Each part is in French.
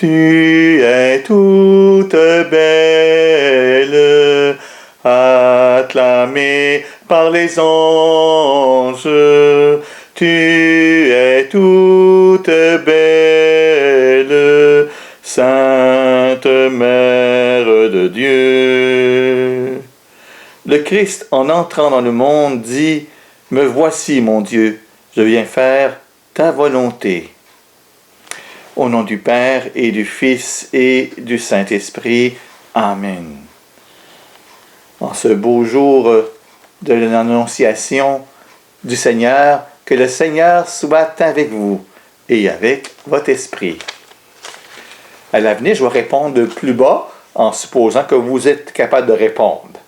Tu es toute belle, acclamée par les anges. Tu es toute belle, Sainte Mère de Dieu. Le Christ, en entrant dans le monde, dit « Me voici, mon Dieu, je viens faire ta volonté. » Au nom du Père et du Fils et du Saint-Esprit. Amen. En ce beau jour de l'Annonciation du Seigneur, que le Seigneur soit avec vous et avec votre esprit. À l'avenir, je vais répondre plus bas en supposant que vous êtes capable de répondre.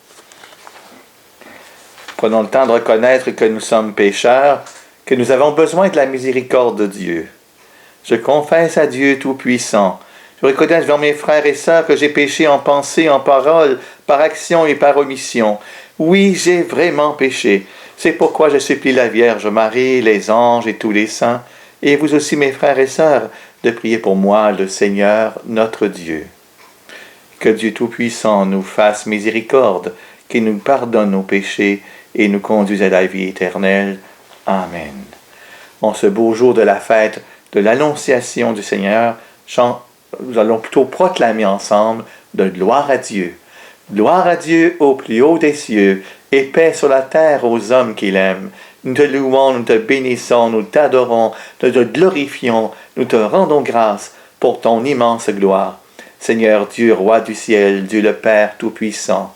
Prenons le temps de reconnaître que nous sommes pécheurs, que nous avons besoin de la miséricorde de Dieu. Je confesse à Dieu Tout-Puissant. Je reconnais devant mes frères et sœurs que j'ai péché en pensée, en parole, par action et par omission. Oui, j'ai vraiment péché. C'est pourquoi je supplie la Vierge Marie, les anges et tous les saints, et vous aussi mes frères et sœurs, de prier pour moi, le Seigneur, notre Dieu. Que Dieu Tout-Puissant nous fasse miséricorde, qu'il nous pardonne nos péchés et nous conduise à la vie éternelle. Amen. En ce beau jour de la fête de l'Annonciation du Seigneur, nous allons plutôt proclamer ensemble de gloire à Dieu. Gloire à Dieu au plus haut des cieux, et paix sur la terre aux hommes qu'il aime. Nous te louons, nous te bénissons, nous t'adorons, nous te glorifions, nous te rendons grâce pour ton immense gloire. Seigneur Dieu, Roi du ciel, Dieu le Père Tout-Puissant.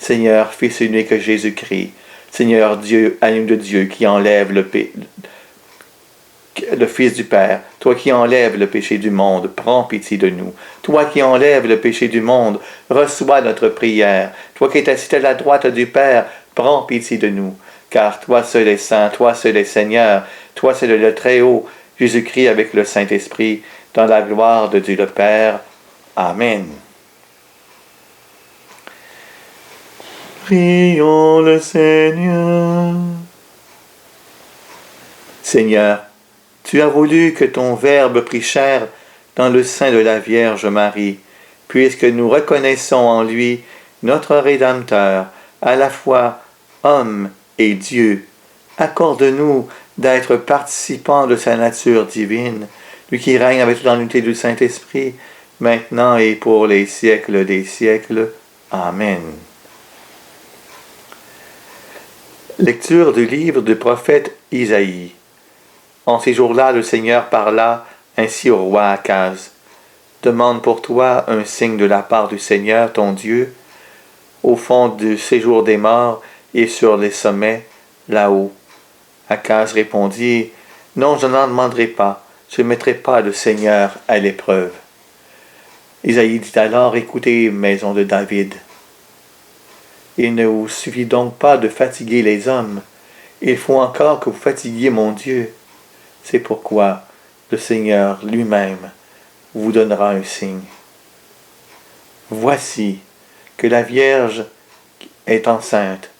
Seigneur, Fils unique Jésus-Christ. Seigneur Dieu, agneau de Dieu qui enlève le Fils du Père, toi qui enlèves le péché du monde, prends pitié de nous. Toi qui enlèves le péché du monde, reçois notre prière. Toi qui es assis à la droite du Père, prends pitié de nous. Car toi seul est saint, toi seul est Seigneur, toi seul est le Très-Haut, Jésus-Christ avec le Saint-Esprit, dans la gloire de Dieu le Père. Amen. Prions le Seigneur. Seigneur, tu as voulu que ton Verbe prit chair dans le sein de la Vierge Marie, puisque nous reconnaissons en lui notre Rédempteur, à la fois homme et Dieu. Accorde-nous d'être participants de sa nature divine, lui qui règne avec toute l'unité du Saint-Esprit, maintenant et pour les siècles des siècles. Amen. Lecture du livre du prophète Isaïe. En ces jours-là, le Seigneur parla ainsi au roi Akaz. Demande pour toi un signe de la part du Seigneur, ton Dieu, au fond du séjour des morts et sur les sommets, là-haut. Akaz répondit, non, je n'en demanderai pas, je ne mettrai pas le Seigneur à l'épreuve. Isaïe dit alors, écoutez, maison de David. Il ne vous suffit donc pas de fatiguer les hommes, il faut encore que vous fatiguiez mon Dieu. C'est pourquoi le Seigneur lui-même vous donnera un signe. Voici que la Vierge est enceinte,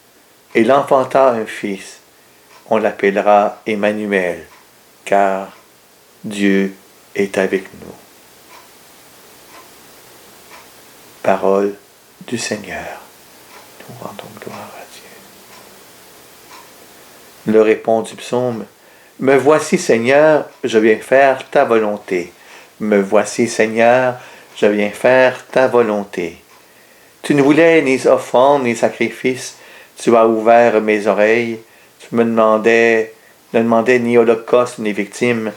et l'enfanta un fils. On l'appellera Emmanuel, car Dieu est avec nous. Parole du Seigneur. Nous rendons gloire à Dieu. Le répond du psaume. Me voici, Seigneur, je viens faire ta volonté. Me voici, Seigneur, je viens faire ta volonté. Tu ne voulais ni offrande ni sacrifice, tu as ouvert mes oreilles, tu ne demandais ni holocauste ni victime.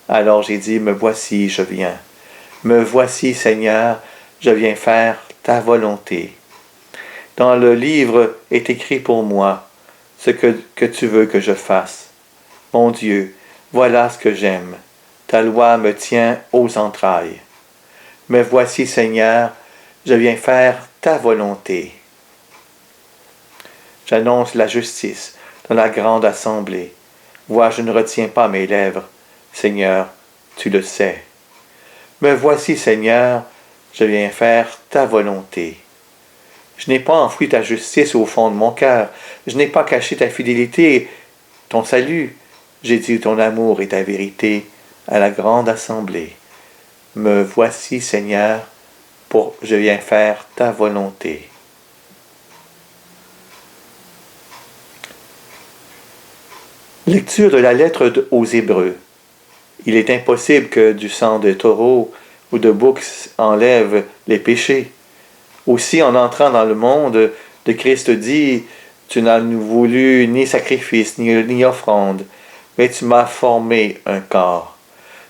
Alors j'ai dit, me voici, je viens. Me voici, Seigneur, je viens faire ta volonté. Dans le livre est écrit pour moi ce que tu veux que je fasse. Mon Dieu, voilà ce que j'aime. Ta loi me tient aux entrailles. Me voici, Seigneur, je viens faire ta volonté. J'annonce la justice dans la grande assemblée. Vois, je ne retiens pas mes lèvres. Seigneur, tu le sais. Me voici, Seigneur, je viens faire ta volonté. Je n'ai pas enfoui ta justice au fond de mon cœur. Je n'ai pas caché ta fidélité, ton salut. J'ai dit ton amour et ta vérité à la grande assemblée. Me voici, Seigneur, je viens faire ta volonté. Lecture de la lettre aux Hébreux. Il est impossible que du sang de taureau ou de bouc enlève les péchés. Aussi, en entrant dans le monde, le Christ dit, tu n'as voulu ni sacrifice, ni offrande, mais tu m'as formé un corps.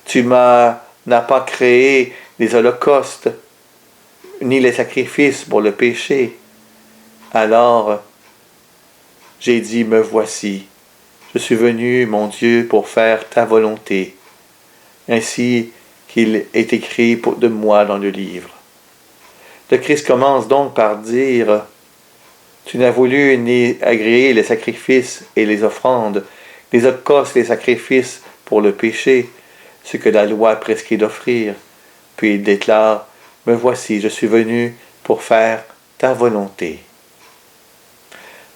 Tu n'as pas créé les holocaustes, ni les sacrifices pour le péché. Alors, j'ai dit, me voici. Je suis venu, mon Dieu, pour faire ta volonté, ainsi qu'il est écrit de moi dans le livre. Le Christ commence donc par dire, tu n'as voulu ni agréer les sacrifices et les offrandes, les holocaustes, les sacrifices pour le péché, ce que la loi prescrit d'offrir. Puis il déclare, me voici, je suis venu pour faire ta volonté.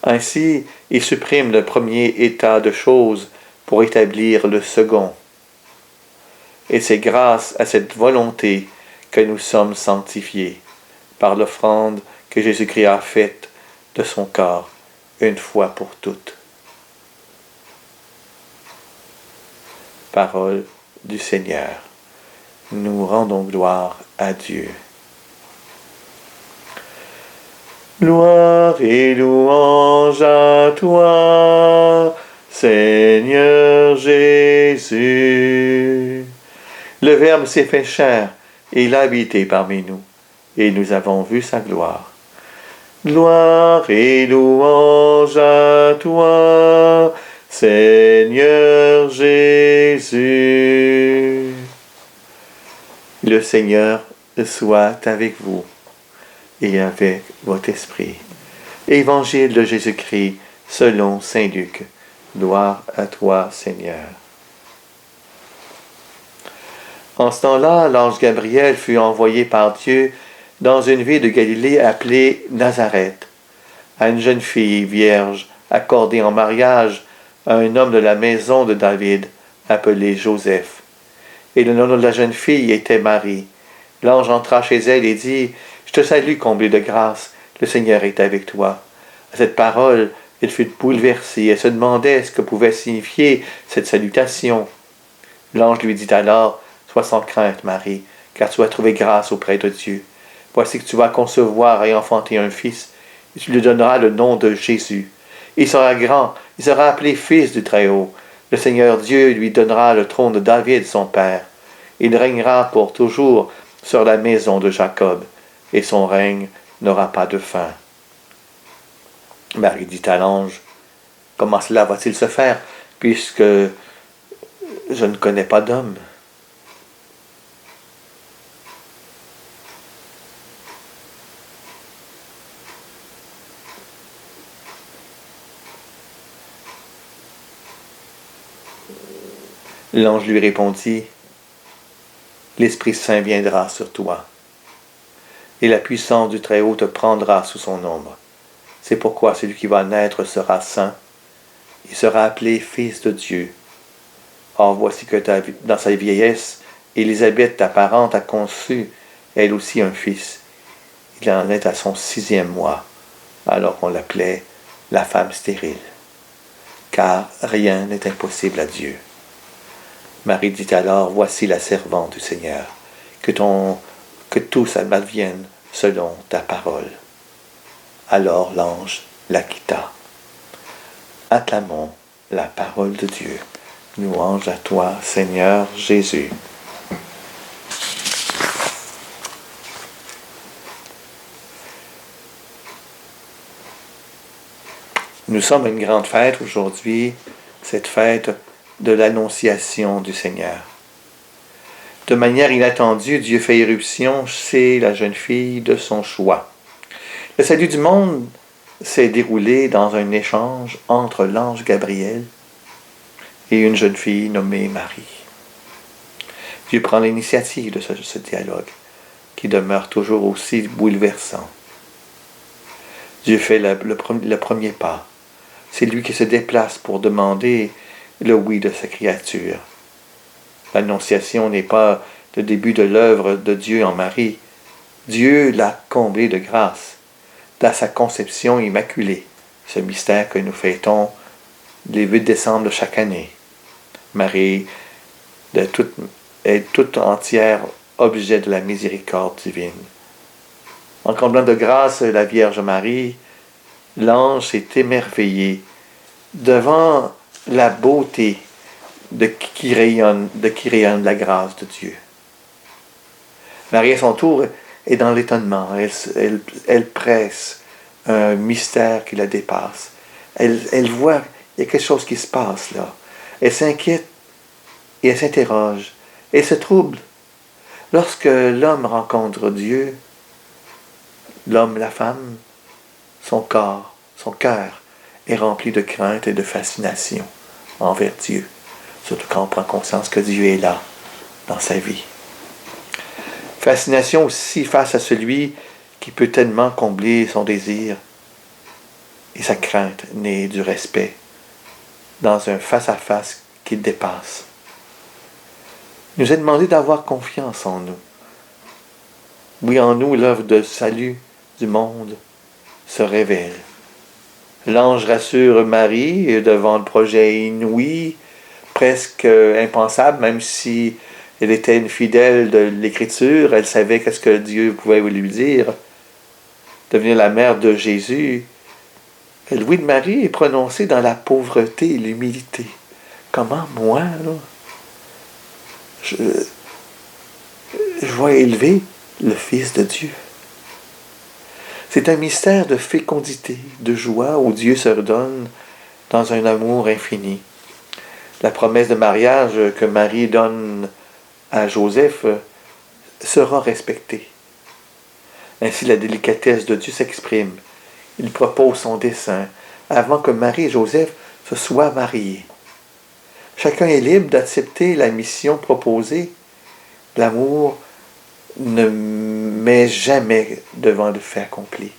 Ainsi, il supprime le premier état de choses pour établir le second. Et c'est grâce à cette volonté que nous sommes sanctifiés, par l'offrande que Jésus-Christ a faite de son corps, une fois pour toutes. Parole du Seigneur. Nous rendons gloire à Dieu. Gloire et louange à toi, Seigneur Jésus. Le Verbe s'est fait chair et il a habité parmi nous, et nous avons vu sa gloire. Gloire et louange à toi, Seigneur Jésus. Le Seigneur soit avec vous et avec votre esprit. Évangile de Jésus-Christ selon saint Luc. Gloire à toi, Seigneur. En ce temps-là, l'ange Gabriel fut envoyé par Dieu dans une ville de Galilée appelée Nazareth, à une jeune fille vierge accordée en mariage à un homme de la maison de David, appelé Joseph. Et le nom de la jeune fille était Marie. L'ange entra chez elle et dit, « Je te salue, comblée de grâce, le Seigneur est avec toi. » À cette parole, elle fut bouleversée et se demandait ce que pouvait signifier cette salutation. L'ange lui dit alors, « Sois sans crainte, Marie, car tu as trouvé grâce auprès de Dieu. Voici que tu vas concevoir et enfanter un fils, et tu lui donneras le nom de Jésus. Il sera grand, il sera appelé fils du Très-Haut. Le Seigneur Dieu lui donnera le trône de David, son père. Il régnera pour toujours sur la maison de Jacob, et son règne n'aura pas de fin. » Marie dit à l'ange, « Comment cela va-t-il se faire, puisque je ne connais pas d'homme? » L'ange lui répondit, « L'Esprit Saint viendra sur toi, et la puissance du Très-Haut te prendra sous son ombre. C'est pourquoi celui qui va naître sera saint, il sera appelé Fils de Dieu. Or voici que dans sa vieillesse, Élisabeth, ta parente, a conçu, elle aussi, un fils. Il en est à son 6e mois, alors qu'on l'appelait la femme stérile. Car rien n'est impossible à Dieu. » Marie dit alors, « Voici la servante du Seigneur, que tout ça m'advienne selon ta parole. » Alors l'ange la quitta. Acclamons la parole de Dieu. Louange à toi, Seigneur Jésus. Nous sommes à une grande fête aujourd'hui, cette fête de l'Annonciation du Seigneur. De manière inattendue, Dieu fait irruption chez la jeune fille de son choix. Le salut du monde s'est déroulé dans un échange entre l'ange Gabriel et une jeune fille nommée Marie. Dieu prend l'initiative de ce dialogue, qui demeure toujours aussi bouleversant. Dieu fait le premier pas. C'est lui qui se déplace pour demander le oui de sa créature. L'annonciation n'est pas le début de l'œuvre de Dieu en Marie. Dieu l'a comblé de grâce dans sa conception immaculée, ce mystère que nous fêtons le 8 décembre de chaque année. Marie est toute entière objet de la miséricorde divine. En comblant de grâce la Vierge Marie, l'ange s'est émerveillé devant la beauté qui rayonne la grâce de Dieu. Marie, à son tour, est dans l'étonnement. Elle presse un mystère qui la dépasse. Elle voit, il y a quelque chose qui se passe là. Elle s'inquiète et elle s'interroge. Elle se trouble. Lorsque l'homme rencontre Dieu, l'homme, la femme, son corps, son cœur est rempli de crainte et de fascination envers Dieu. Surtout quand on prend conscience que Dieu est là, dans sa vie. Fascination aussi face à celui qui peut tellement combler son désir et sa crainte née du respect dans un face-à-face qui dépasse. Il nous est demandé d'avoir confiance en nous. Oui, en nous, l'œuvre de salut du monde se révèle. L'ange rassure Marie devant le projet inouï, presque impensable, même si elle était une fidèle de l'Écriture, elle savait qu'est-ce que Dieu pouvait lui dire. Devenir la mère de Jésus. Le oui de Marie est prononcé dans la pauvreté et l'humilité. Comment moi, là, je vais élever le Fils de Dieu? C'est un mystère de fécondité, de joie où Dieu se redonne dans un amour infini. La promesse de mariage que Marie donne à Joseph sera respectée. Ainsi, la délicatesse de Dieu s'exprime. Il propose son dessein avant que Marie et Joseph se soient mariés. Chacun est libre d'accepter la mission proposée. L'amour ne met jamais devant le fait accompli.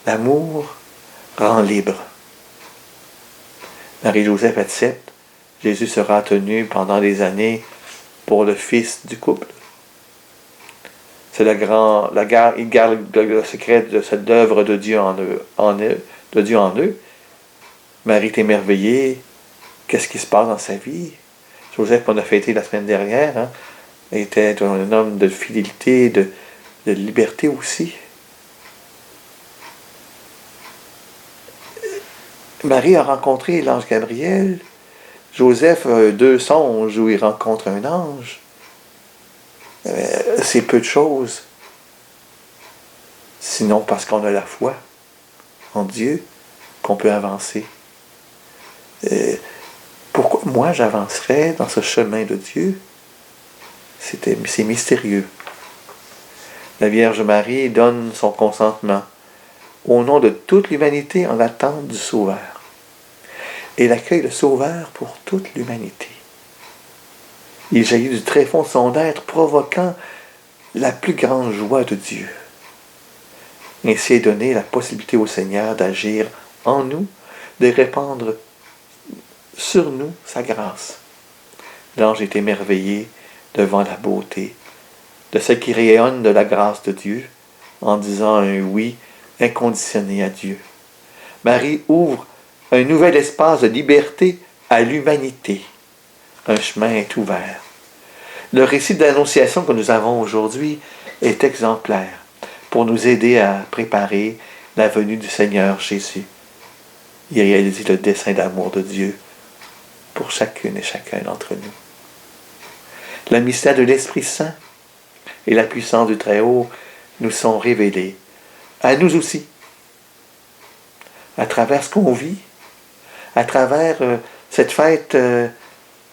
L'amour rend libre. Marie et Joseph acceptent. Jésus sera tenu pendant des années pour le fils du couple. C'est il garde le secret de cette œuvre de Dieu en eux. Marie est émerveillée. Qu'est-ce qui se passe dans sa vie? Joseph, qu'on a fêté la semaine dernière, était un homme de fidélité, de liberté aussi. Marie a rencontré l'ange Gabriel. Joseph a 2 songes où il rencontre un ange. C'est peu de choses. Sinon parce qu'on a la foi en Dieu qu'on peut avancer. Pourquoi moi j'avancerais dans ce chemin de Dieu? C'est mystérieux. La Vierge Marie donne son consentement au nom de toute l'humanité en attente du Sauveur. Et elle accueille le Sauveur pour toute l'humanité. Il jaillit du tréfonds de son être, provoquant la plus grande joie de Dieu. Ainsi est donnée la possibilité au Seigneur d'agir en nous, de répandre sur nous sa grâce. L'ange est émerveillé devant la beauté de ce qui rayonne de la grâce de Dieu en disant un oui inconditionné à Dieu. Marie ouvre un nouvel espace de liberté à l'humanité. Un chemin est ouvert. Le récit d'annonciation que nous avons aujourd'hui est exemplaire pour nous aider à préparer la venue du Seigneur Jésus. Il réalise le dessein d'amour de Dieu pour chacune et chacun d'entre nous. Le mystère de l'Esprit Saint et la puissance du Très-Haut nous sont révélés à nous aussi, à travers ce qu'on vit, à travers cette fête,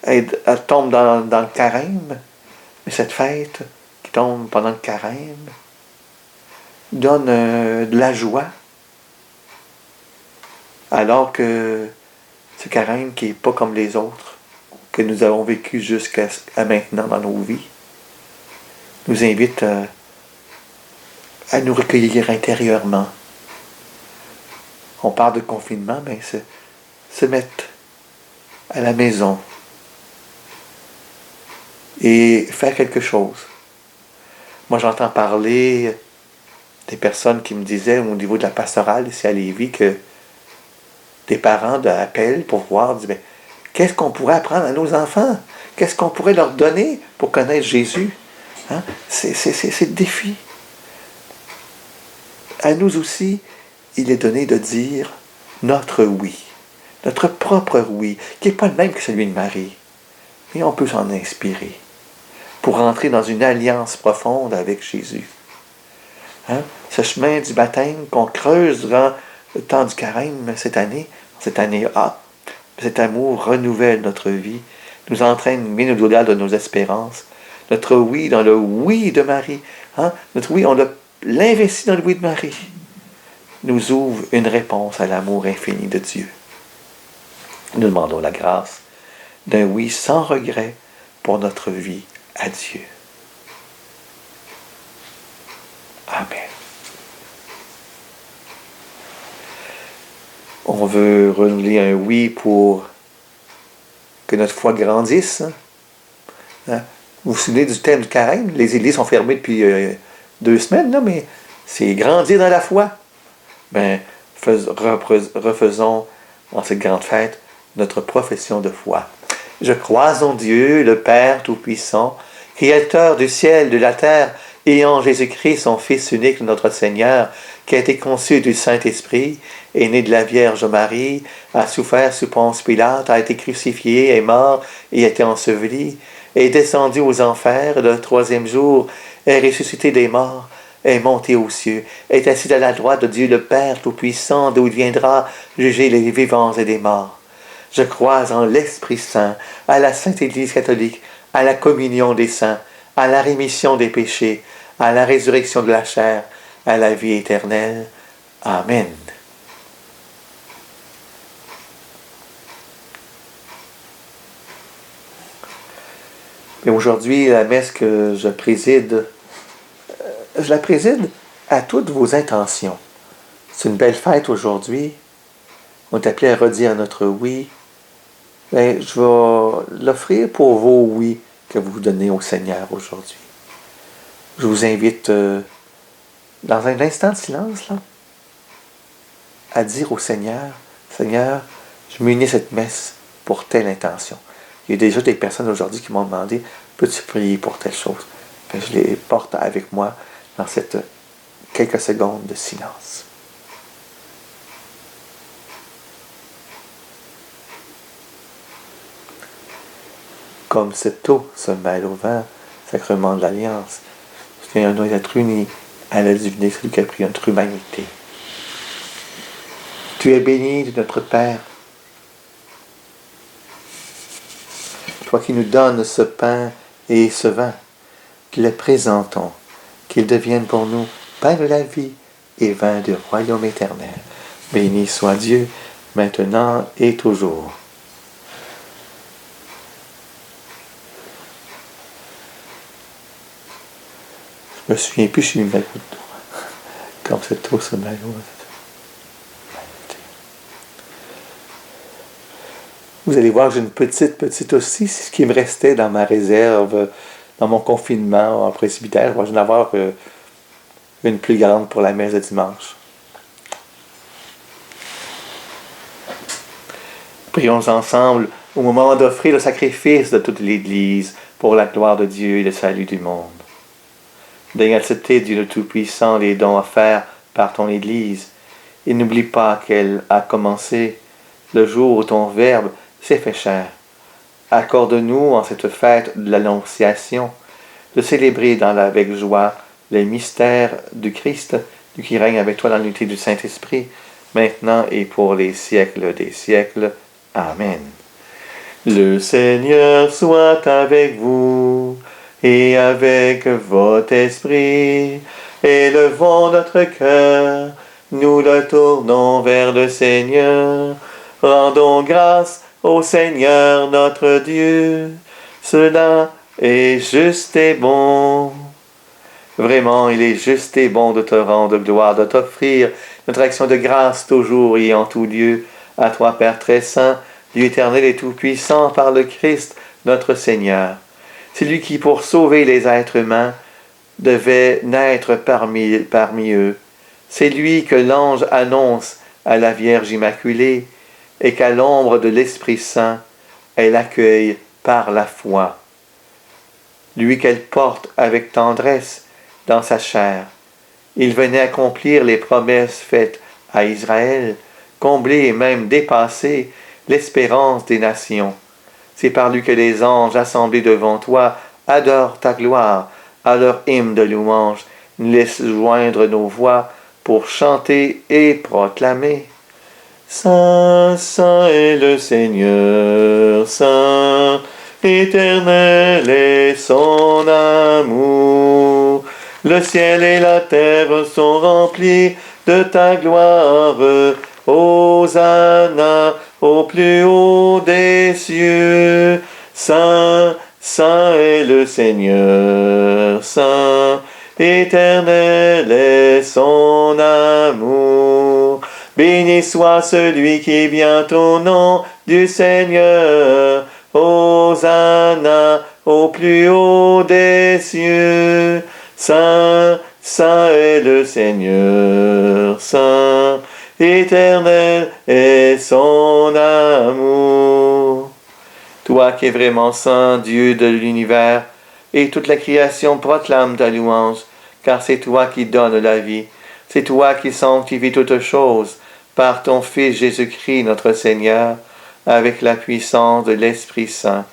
elle tombe dans le carême, mais cette fête qui tombe pendant le carême donne de la joie, alors que ce carême qui n'est pas comme les autres, que nous avons vécu jusqu'à maintenant dans nos vies, nous invite à nous recueillir intérieurement. On parle de confinement, mais se mettre à la maison, et faire quelque chose. Moi, j'entends parler des personnes qui me disaient au niveau de la pastorale ici à Lévis que des parents appellent pour voir, disent, mais qu'est-ce qu'on pourrait apprendre à nos enfants? Qu'est-ce qu'on pourrait leur donner pour connaître Jésus? Hein? C'est le défi. À nous aussi, il est donné de dire notre oui, notre propre oui, qui n'est pas le même que celui de Marie. Mais on peut s'en inspirer pour entrer dans une alliance profonde avec Jésus. Hein? Ce chemin du baptême qu'on creuse durant le temps du carême cette année A, cet amour renouvelle notre vie, nous entraîne bien au-delà de nos espérances. Notre oui dans le oui de Marie, hein? Notre oui, on l'investit dans le oui de Marie, nous ouvre une réponse à l'amour infini de Dieu. Nous demandons la grâce d'un oui sans regret pour notre vie à Dieu. Amen. On veut renouveler un oui pour que notre foi grandisse. Hein? Vous vous souvenez du thème du carême? Les églises sont fermées depuis 2 semaines, là, mais c'est grandir dans la foi. Ben, refaisons en cette grande fête notre profession de foi. Je crois en Dieu, le Père Tout-Puissant, Créateur du ciel, de la terre, et en Jésus-Christ, son Fils unique, notre Seigneur, qui a été conçu du Saint-Esprit, est né de la Vierge Marie, a souffert sous Ponce Pilate, a été crucifié, est mort et a été enseveli, est descendu aux enfers, le 3e jour, est ressuscité des morts, est monté aux cieux, est assis à la droite de Dieu le Père Tout-Puissant, d'où il viendra juger les vivants et les morts. Je crois en l'Esprit Saint, à la Sainte Église catholique, à la communion des saints, à la rémission des péchés, à la résurrection de la chair, à la vie éternelle. Amen. Et aujourd'hui, la messe que je la préside à toutes vos intentions. C'est une belle fête aujourd'hui. On est appelé à redire notre oui. Ben, je vais l'offrir pour vos oui que vous donnez au Seigneur aujourd'hui. Je vous invite, dans un instant de silence, là, à dire au Seigneur, Seigneur, je m'unis à cette messe pour telle intention. Il y a déjà des personnes aujourd'hui qui m'ont demandé, peux-tu prier pour telle chose? Ben, je les porte avec moi dans cette quelques secondes de silence. Comme cette eau se mêle au vent, sacrement de l'Alliance, c'est un être uni à la divinité, celui qui a pris notre humanité. Tu es béni de notre Père, toi qui nous donnes ce pain et ce vin, qui le présentons, qu'ils deviennent pour nous pain de la vie et vin du royaume éternel. Béni soit Dieu, maintenant et toujours. Je me souviens plus, je suis mis ma goutte d'eau. Comme cette eau se mêle au vent. Vous allez voir que j'ai une petite aussi, c'est ce qui me restait dans ma réserve, dans mon confinement en presbytère. Moi, je vais en avoir une plus grande pour la messe de dimanche. Prions ensemble au moment d'offrir le sacrifice de toute l'Église pour la gloire de Dieu et le salut du monde. Daigne accepter, Dieu le Tout-Puissant, les dons offerts par ton Église, et n'oublie pas qu'elle a commencé le jour où ton Verbe s'est fait chair. Accorde-nous en cette fête de l'Annonciation de célébrer avec joie les mystères du Christ, du qui règne avec toi dans l'unité du Saint-Esprit, maintenant et pour les siècles des siècles. Amen. Le Seigneur soit avec vous et avec votre esprit. Élevons notre cœur, nous le tournons vers le Seigneur. Rendons grâce au Seigneur notre Dieu. Cela est juste et bon. Vraiment, il est juste et bon de te rendre gloire, de t'offrir notre action de grâce toujours et en tout lieu. À toi, Père très saint, Dieu éternel et tout-puissant, par le Christ, notre Seigneur. C'est lui qui, pour sauver les êtres humains, devait naître parmi eux. C'est lui que l'ange annonce à la Vierge Immaculée et qu'à l'ombre de l'Esprit Saint, elle accueille par la foi. Lui qu'elle porte avec tendresse dans sa chair. Il venait accomplir les promesses faites à Israël, combler et même dépasser l'espérance des nations. C'est par lui que les anges assemblés devant toi adorent ta gloire, à leur hymne de louange, nous laissent joindre nos voix pour chanter et proclamer. Saint, Saint est le Seigneur, Saint, éternel est son amour. Le ciel et la terre sont remplis de ta gloire. Hosanna au plus haut des cieux. Saint, Saint est le Seigneur, Saint, éternel est son amour. Béni soit celui qui vient au nom du Seigneur. Hosanna au plus haut des cieux. Saint, Saint est le Seigneur, Saint, éternel est son amour. Toi qui es vraiment saint, Dieu de l'univers, et toute la création proclame ta louange, car c'est toi qui donnes la vie, c'est toi qui sanctifies toutes choses, par ton Fils Jésus-Christ notre Seigneur, avec la puissance de l'Esprit Saint.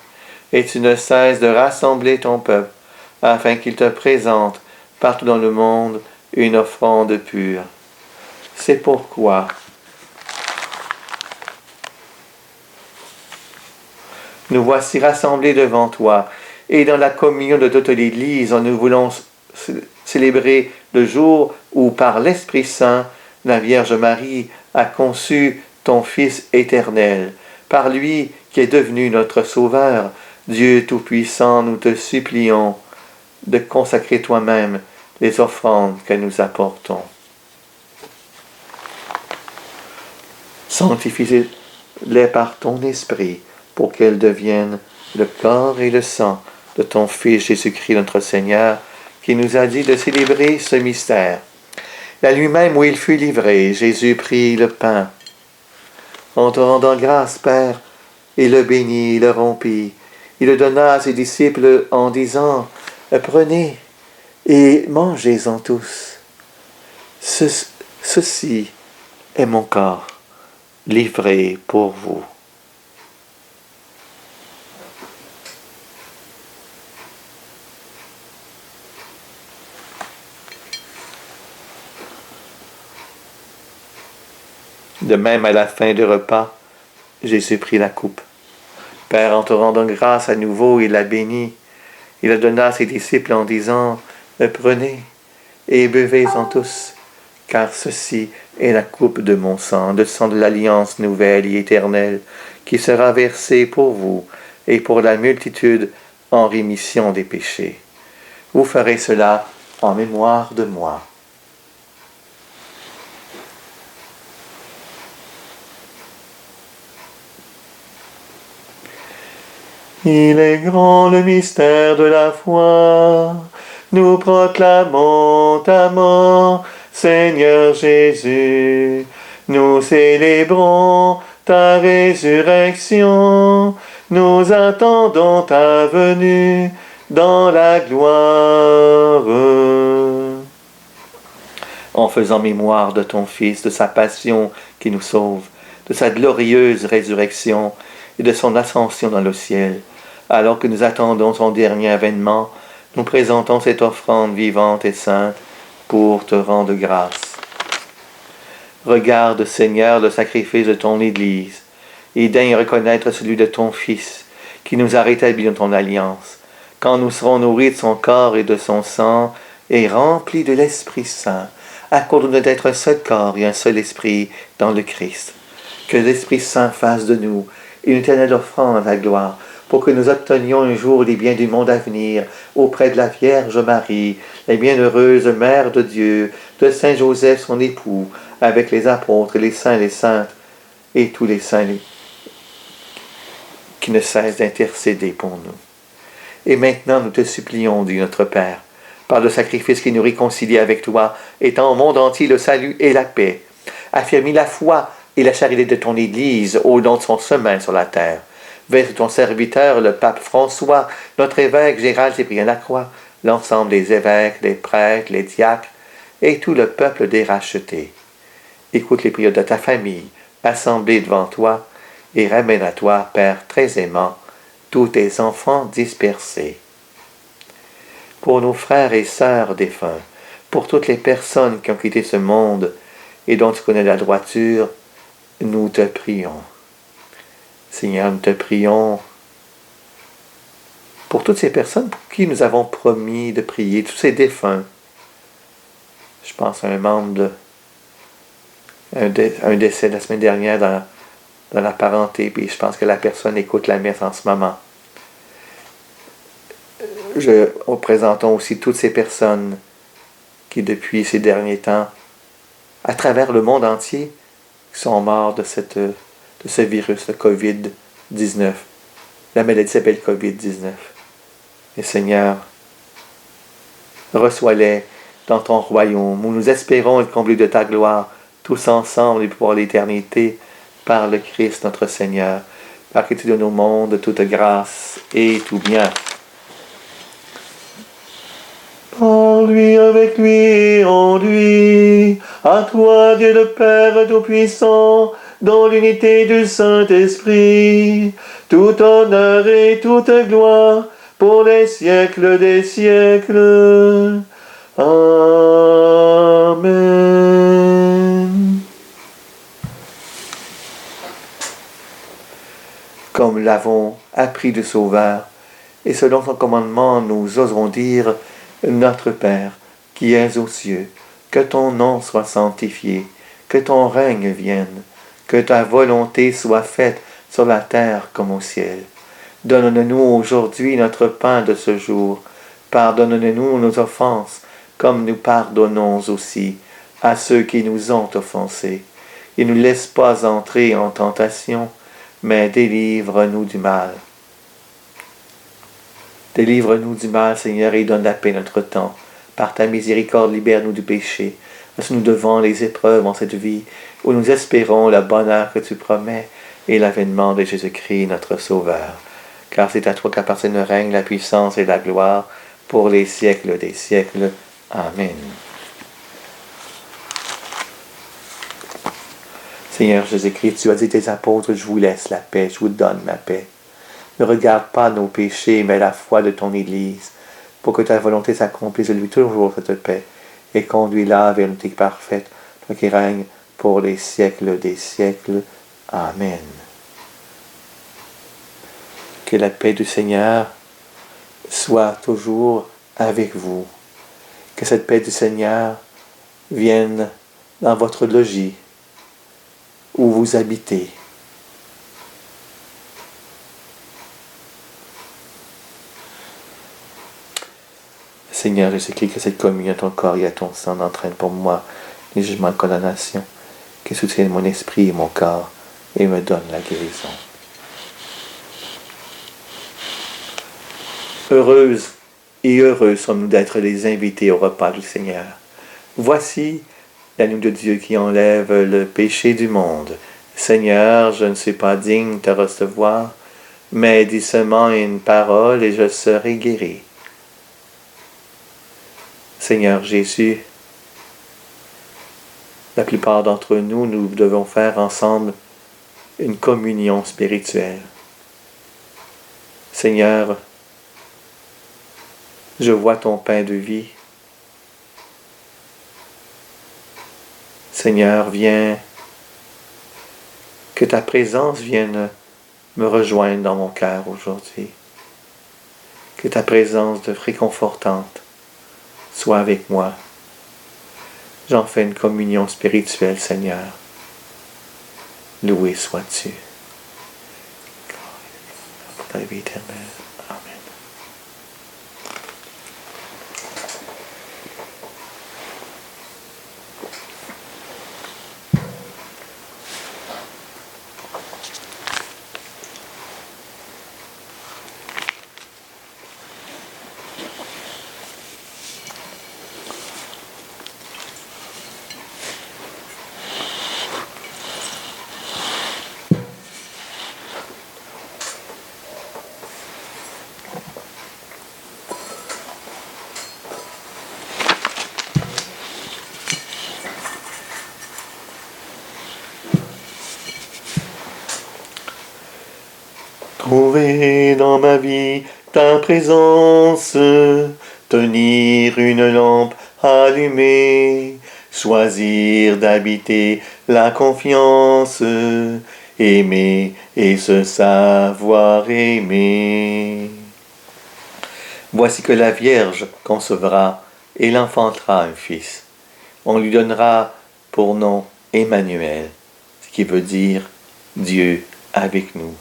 Et tu ne cesses de rassembler ton peuple, afin qu'il te présente, partout dans le monde, une offrande pure. C'est pourquoi nous voici rassemblés devant toi, et dans la communion de toute l'Église, nous voulons célébrer le jour où, par l'Esprit Saint, la Vierge Marie a conçu ton Fils éternel. Par lui qui est devenu notre Sauveur, Dieu Tout-Puissant, nous te supplions de consacrer toi-même les offrandes que nous apportons. Sanctifie-les par ton Esprit, pour qu'elles deviennent le corps et le sang de ton Fils Jésus-Christ notre Seigneur, qui nous a dit de célébrer ce mystère. La nuit même où il fut livré, Jésus prit le pain. En te rendant grâce, Père, il le bénit, il le rompit. Il le donna à ses disciples en disant, « Prenez et mangez-en tous. Ceci est mon corps, livré pour vous. » De même, à la fin du repas, Jésus prit la coupe. Père, en te rendant grâce à nouveau, il la bénit. Il la donna à ses disciples en disant, « Prenez et buvez-en tous, car ceci est la coupe de mon sang, le sang de l'alliance nouvelle et éternelle, qui sera versé pour vous et pour la multitude en rémission des péchés. Vous ferez cela en mémoire de moi. » Il est grand le mystère de la foi. Nous proclamons ta mort, Seigneur Jésus. Nous célébrons ta résurrection. Nous attendons ta venue dans la gloire. En faisant mémoire de ton Fils, de sa passion qui nous sauve, de sa glorieuse résurrection et de son ascension dans le ciel, alors que nous attendons son dernier avènement, nous présentons cette offrande vivante et sainte pour te rendre grâce. Regarde, Seigneur, le sacrifice de ton Église, et daigne reconnaître celui de ton Fils, qui nous a rétablis dans ton alliance, quand nous serons nourris de son corps et de son sang, et remplis de l'Esprit Saint. Accorde-nous d'être un seul corps et un seul esprit dans le Christ. Que l'Esprit Saint fasse de nous une éternelle offrande à ta gloire, pour que nous obtenions un jour les biens du monde à venir, auprès de la Vierge Marie, la bienheureuse Mère de Dieu, de Saint Joseph son époux, avec les apôtres, les saints et les saintes, et tous les saints qui ne cessent d'intercéder pour nous. Et maintenant, nous te supplions, Dieu notre Père, par le sacrifice qui nous réconcilie avec toi, étant au monde entier le salut et la paix. Affermis la foi et la charité de ton Église au long de son chemin sur la terre. Verse ton serviteur, le pape François, notre évêque Gérald Cyprien Lacroix, l'ensemble des évêques, les prêtres, les diacres et tout le peuple des rachetés. Écoute les prières de ta famille, assemblée devant toi, et ramène à toi, Père très aimant, tous tes enfants dispersés. Pour nos frères et sœurs défunts, pour toutes les personnes qui ont quitté ce monde et dont tu connais la droiture, nous te prions. Seigneur, nous te prions pour toutes ces personnes pour qui nous avons promis de prier, tous ces défunts. Je pense à un membre un décès la semaine dernière dans la parenté, puis je pense que la personne écoute la messe en ce moment. Présentons aussi toutes ces personnes qui, depuis ces derniers temps, à travers le monde entier, sont morts de ce virus, le COVID-19. La maladie s'appelle COVID-19. Et Seigneur, reçois-les dans ton royaume, où nous espérons être comblés de ta gloire, tous ensemble et pour l'éternité, par le Christ notre Seigneur, par qui tu donnes au monde toute grâce et tout bien. Par lui, avec lui et en lui, à toi Dieu le Père Tout-Puissant, dans l'unité du Saint-Esprit, tout honneur et toute gloire, pour les siècles des siècles. Amen. Comme l'avons appris du Sauveur, et selon son commandement, nous oserons dire, Notre Père, qui es aux cieux, que ton nom soit sanctifié, que ton règne vienne, que ta volonté soit faite sur la terre comme au ciel. Donne-nous aujourd'hui notre pain de ce jour. Pardonne-nous nos offenses, comme nous pardonnons aussi à ceux qui nous ont offensés. Et ne nous laisse pas entrer en tentation, mais délivre-nous du mal. Délivre-nous du mal, Seigneur, et donne la paix notre temps. Par ta miséricorde, libère-nous du péché, parce que nous devons les épreuves en cette vie, où nous espérons le bonheur que tu promets et l'avènement de Jésus-Christ, notre Sauveur. Car c'est à toi qu'appartiennent le règne, la puissance et la gloire, pour les siècles des siècles. Amen. Seigneur Jésus-Christ, tu as dit tes apôtres, je vous laisse la paix, je vous donne ma paix. Ne regarde pas nos péchés, mais la foi de ton Église, pour que ta volonté s'accomplisse, lui toujours cette paix, et conduis-la vers l'unité parfaite, toi qui règnes pour les siècles des siècles. Amen. Que la paix du Seigneur soit toujours avec vous. Que cette paix du Seigneur vienne dans votre logis, où vous habitez. Seigneur Jésus-Christ, que cette communion à ton corps et à ton sang n'entraîne pour moi ni jugement de condamnation, qu'il soutienne mon esprit et mon corps et me donne la guérison. Heureuse et heureux sommes-nous d'être les invités au repas du Seigneur. Voici l'agneau de Dieu qui enlève le péché du monde. Seigneur, je ne suis pas digne de te recevoir, mais dis seulement une parole et je serai guéri. Seigneur Jésus, la plupart d'entre nous, nous devons faire ensemble une communion spirituelle. Seigneur, je vois ton pain de vie. Seigneur, viens, que ta présence vienne me rejoindre dans mon cœur aujourd'hui. Que ta présence de réconfortante soit avec moi. J'en fais une communion spirituelle, Seigneur. Loué sois-tu. Pour ta vie éternelle. Amen. Trouver dans ma vie ta présence, tenir une lampe allumée, choisir d'habiter la confiance, aimer et se savoir aimer. Voici que la Vierge concevra et l'enfantera un fils. On lui donnera pour nom Emmanuel, ce qui veut dire Dieu avec nous.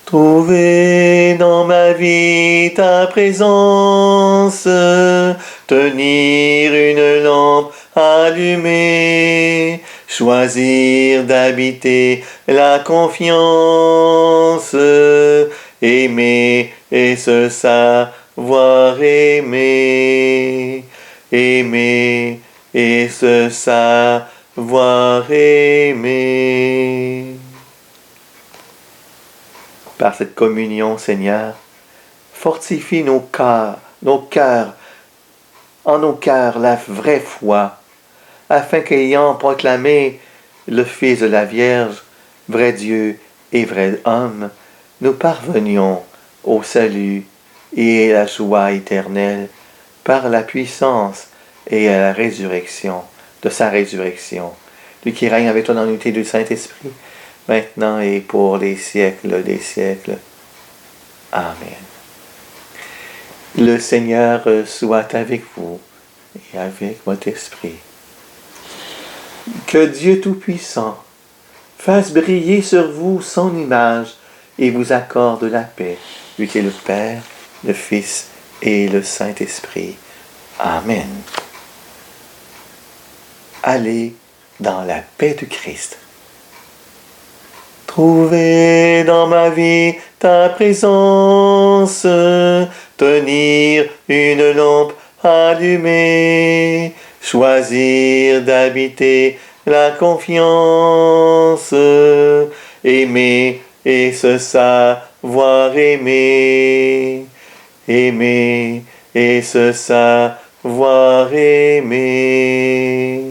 Trouver dans ma vie ta présence, tenir une lampe allumée, choisir d'habiter la confiance, aimer et se savoir aimer, aimer et se savoir aimer. Par cette communion, Seigneur, fortifie en nos cœurs la vraie foi, afin qu'ayant proclamé le Fils de la Vierge, vrai Dieu et vrai homme, nous parvenions au salut et à la joie éternelle par la puissance et à la résurrection, de sa résurrection. Lui qui règne avec toi dans l'unité du Saint-Esprit, maintenant et pour les siècles des siècles. Amen. Le Seigneur soit avec vous et avec votre esprit. Que Dieu Tout-Puissant fasse briller sur vous son image et vous accorde la paix, lui qui est le Père, le Fils et le Saint-Esprit. Amen. Allez dans la paix du Christ. Trouver dans ma vie ta présence, tenir une lampe allumée, choisir d'habiter la confiance, aimer et se savoir aimer, aimer et se savoir aimer.